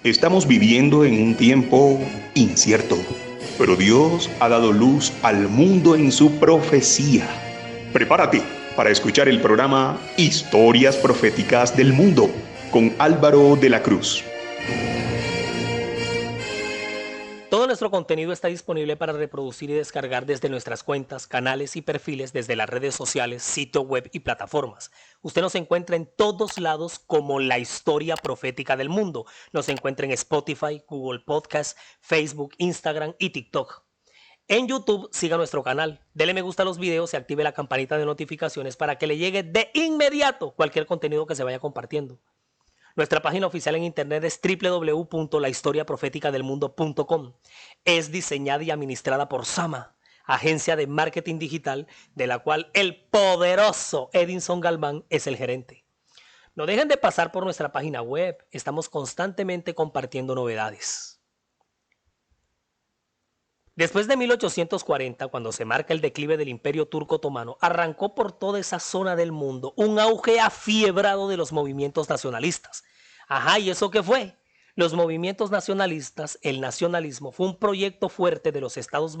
Estamos viviendo en un tiempo incierto, pero Dios ha dado luz al mundo en su profecía. Prepárate para escuchar el programa Historias Proféticas del Mundo con Álvaro de la Cruz. Todo nuestro contenido está disponible para reproducir y descargar desde nuestras cuentas, canales y perfiles desde las redes sociales, sitio web y plataformas. Usted nos encuentra en todos lados como la historia profética del mundo. Nos encuentra en Spotify, Google Podcast, Facebook, Instagram y TikTok. En YouTube, siga nuestro canal, dele me gusta a los videos y active la campanita de notificaciones para que le llegue de inmediato cualquier contenido que se vaya compartiendo. Nuestra página oficial en internet es www.lahistoriaprofeticadelmundo.com. Es diseñada y administrada por Sama, agencia de marketing digital, de la cual el poderoso Edinson Galván es el gerente. No dejen de pasar por nuestra página web, estamos constantemente compartiendo novedades. Después de 1840, cuando se marca el declive del Imperio Turco Otomano, arrancó por toda esa zona del mundo un auge afiebrado de los movimientos nacionalistas. Ajá, ¿y eso qué fue? Los movimientos nacionalistas, el nacionalismo, fue un proyecto fuerte de los estados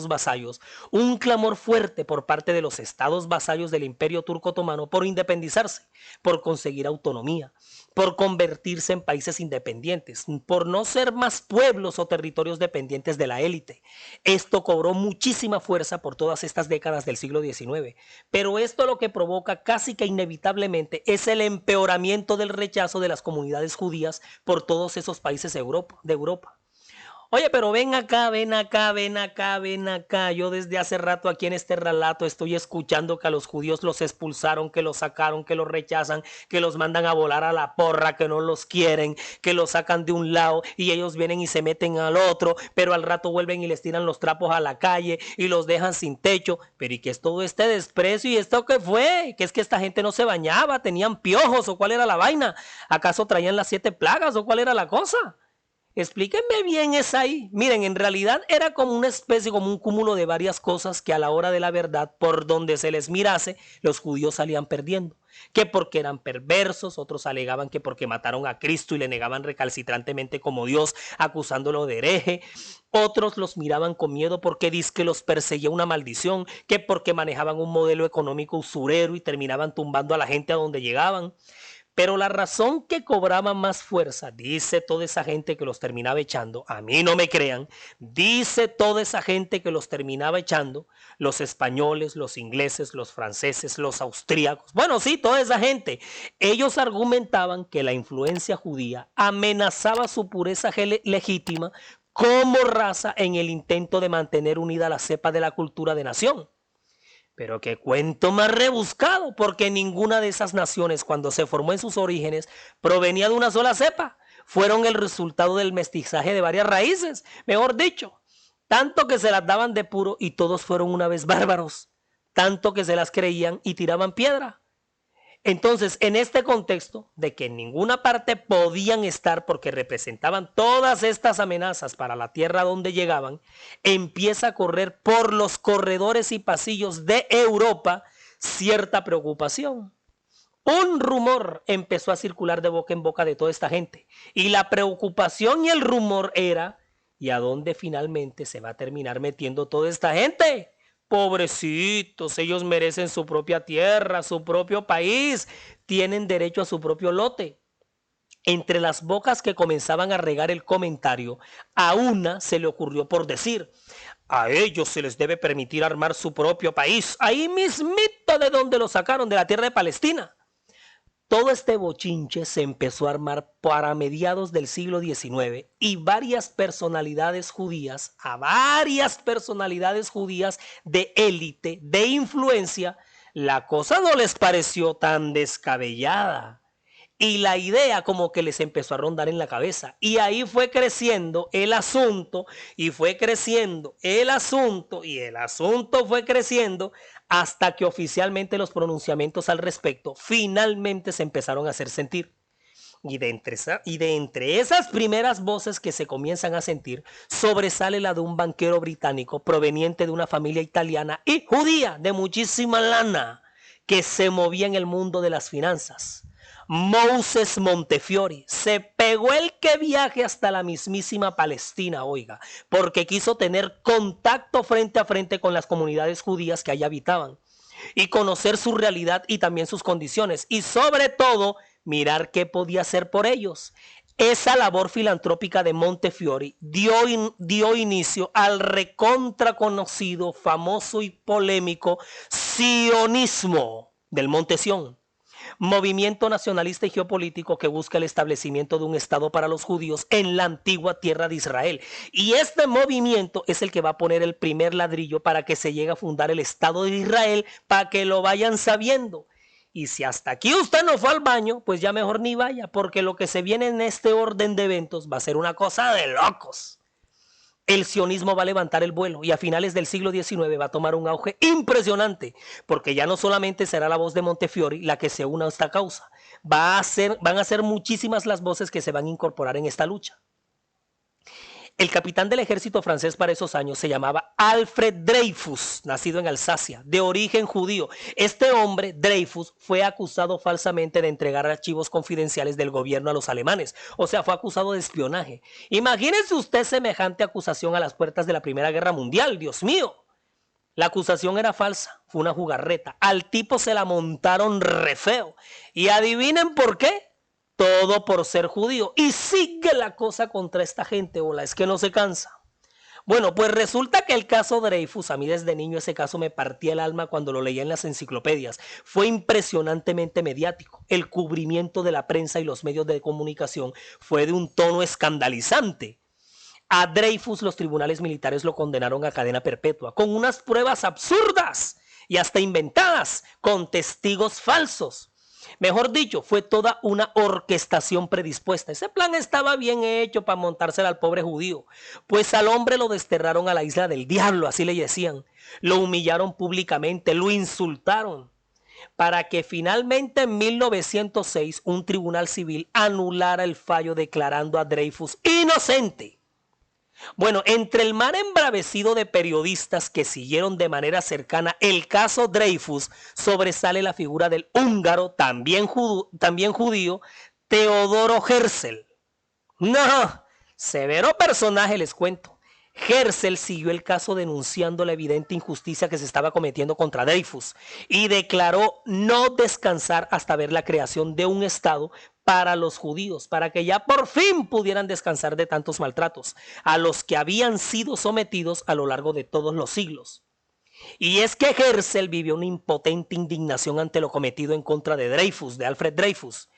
vasallos, un clamor fuerte por parte de los estados vasallos del Imperio Turco Otomano por independizarse, por conseguir autonomía, por convertirse en países independientes, por no ser más pueblos o territorios dependientes de la élite. Esto cobró muchísima fuerza por todas estas décadas del siglo XIX, pero esto lo que provoca casi que inevitablemente es el empeoramiento del rechazo de las comunidades judías por todos esos países de Europa. Oye, pero ven acá, ven acá, ven acá, ven acá. Yo desde hace rato aquí en este relato estoy escuchando que a los judíos los expulsaron, que los sacaron, que los rechazan, que los mandan a volar a la porra, que no los quieren, que los sacan de un lado y ellos vienen y se meten al otro, pero al rato vuelven y les tiran los trapos a la calle y los dejan sin techo. Pero ¿y qué es todo este desprecio? ¿Y esto qué fue? ¿Que es que esta gente no se bañaba? ¿Tenían piojos o cuál era la vaina? ¿Acaso traían las 7 plagas o cuál era la cosa? Explíquenme bien esa ahí. Miren, en realidad era como una especie, como un cúmulo de varias cosas que a la hora de la verdad, por donde se les mirase, los judíos salían perdiendo. Que porque eran perversos, otros alegaban que porque mataron a Cristo y le negaban recalcitrantemente como Dios, acusándolo de hereje. Otros los miraban con miedo porque dizque los perseguía una maldición, que porque manejaban un modelo económico usurero y terminaban tumbando a la gente a donde llegaban. Pero la razón que cobraba más fuerza, dice toda esa gente que los terminaba echando, a mí no me crean, dice toda esa gente que los terminaba echando, los españoles, los ingleses, los franceses, los austríacos, bueno, sí, toda esa gente, ellos argumentaban que la influencia judía amenazaba su pureza legítima como raza en el intento de mantener unida la cepa de la cultura de nación. Pero qué cuento más rebuscado, porque ninguna de esas naciones, cuando se formó en sus orígenes, provenía de una sola cepa. Fueron el resultado del mestizaje de varias raíces, mejor dicho. Tanto que se las daban de puro y todos fueron una vez bárbaros. Tanto que se las creían y tiraban piedra. Entonces, en este contexto de que en ninguna parte podían estar porque representaban todas estas amenazas para la tierra donde llegaban, empieza a correr por los corredores y pasillos de Europa cierta preocupación. Un rumor empezó a circular de boca en boca de toda esta gente y la preocupación y el rumor era ¿y a dónde finalmente se va a terminar metiendo toda esta gente? Pobrecitos, ellos merecen su propia tierra, su propio país, tienen derecho a su propio lote. Entre las bocas que comenzaban a regar el comentario, a una se le ocurrió por decir, a ellos se les debe permitir armar su propio país, ahí mismito de donde lo sacaron, de la tierra de Palestina. Todo este bochinche se empezó a armar para mediados del siglo XIX y varias personalidades judías de élite, de influencia, la cosa no les pareció tan descabellada. Y la idea como que les empezó a rondar en la cabeza. Y ahí fue creciendo el asunto, y fue creciendo el asunto, y el asunto fue creciendo hasta que oficialmente los pronunciamientos al respecto finalmente se empezaron a hacer sentir. Y de entre esas primeras voces que se comienzan a sentir, sobresale la de un banquero británico proveniente de una familia italiana y judía de muchísima lana, que se movía en el mundo de las finanzas. Moses Montefiore. Se pegó el que viaje hasta la mismísima Palestina, oiga, porque quiso tener contacto frente a frente con las comunidades judías que allí habitaban y conocer su realidad y también sus condiciones y sobre todo mirar qué podía hacer por ellos. Esa labor filantrópica de Montefiore dio inicio al recontra conocido, famoso y polémico sionismo del Monte Sión, movimiento nacionalista y geopolítico que busca el establecimiento de un estado para los judíos en la antigua tierra de Israel. Y este movimiento es el que va a poner el primer ladrillo para que se llegue a fundar el estado de Israel, para que lo vayan sabiendo. Y si hasta aquí usted no fue al baño, pues ya mejor ni vaya, porque lo que se viene en este orden de eventos va a ser una cosa de locos. El sionismo va a levantar el vuelo y a finales del siglo XIX va a tomar un auge impresionante, porque ya no solamente será la voz de Montefiore la que se una a esta causa, van a ser muchísimas las voces que se van a incorporar en esta lucha. El capitán del ejército francés para esos años se llamaba Alfred Dreyfus, nacido en Alsacia, de origen judío. Este hombre, Dreyfus, fue acusado falsamente de entregar archivos confidenciales del gobierno a los alemanes. O sea, fue acusado de espionaje. Imagínense usted semejante acusación a las puertas de la Primera Guerra Mundial, Dios mío. La acusación era falsa, fue una jugarreta. Al tipo se la montaron re feo. Y adivinen por qué. Todo por ser judío. Y sigue la cosa contra esta gente, ola, es que no se cansa. Bueno, pues resulta que el caso Dreyfus, a mí desde niño ese caso me partía el alma cuando lo leía en las enciclopedias. Fue impresionantemente mediático. El cubrimiento de la prensa y los medios de comunicación fue de un tono escandalizante. A Dreyfus los tribunales militares lo condenaron a cadena perpetua, con unas pruebas absurdas y hasta inventadas, con testigos falsos. Mejor dicho, fue toda una orquestación predispuesta. Ese plan estaba bien hecho para montársela al pobre judío. Pues al hombre lo desterraron a la isla del diablo, así le decían. Lo humillaron públicamente, lo insultaron. Para que finalmente en 1906 un tribunal civil anulara el fallo declarando a Dreyfus inocente. Bueno, entre el mar embravecido de periodistas que siguieron de manera cercana el caso Dreyfus, sobresale la figura del húngaro, también judío, Teodoro Herzl. No, severo personaje les cuento. Herzl siguió el caso denunciando la evidente injusticia que se estaba cometiendo contra Dreyfus y declaró no descansar hasta ver la creación de un estado para los judíos, para que ya por fin pudieran descansar de tantos maltratos a los que habían sido sometidos a lo largo de todos los siglos. Y es que Herzl vivió una impotente indignación ante lo cometido en contra de Dreyfus, de Alfred Dreyfus.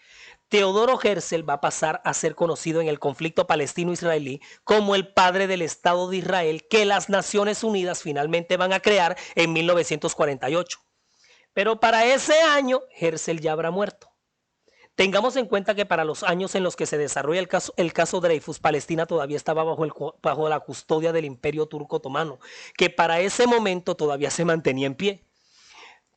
Teodoro Herzl va a pasar a ser conocido en el conflicto palestino-israelí como el padre del Estado de Israel que las Naciones Unidas finalmente van a crear en 1948. Pero para ese año Herzl ya habrá muerto. Tengamos en cuenta que para los años en los que se desarrolla el caso Dreyfus, Palestina todavía estaba bajo la custodia del Imperio Turco Otomano, que para ese momento todavía se mantenía en pie.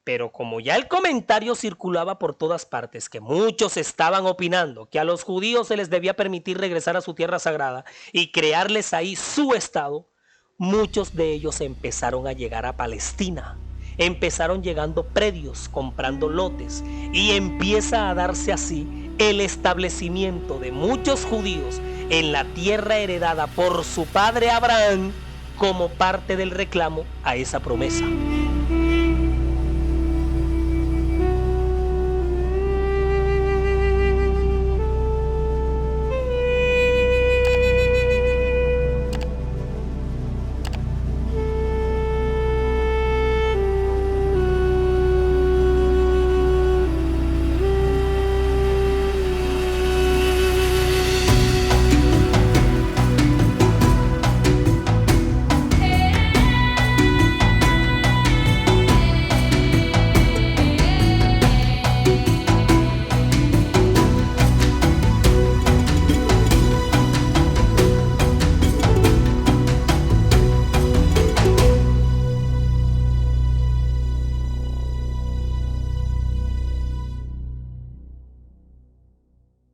Pero como ya el comentario circulaba por todas partes, que muchos estaban opinando que a los judíos se les debía permitir regresar a su tierra sagrada y crearles ahí su estado, muchos de ellos empezaron a llegar a Palestina. Empezaron llegando predios, comprando lotes, y empieza a darse así el establecimiento de muchos judíos en la tierra heredada por su padre Abraham como parte del reclamo a esa promesa.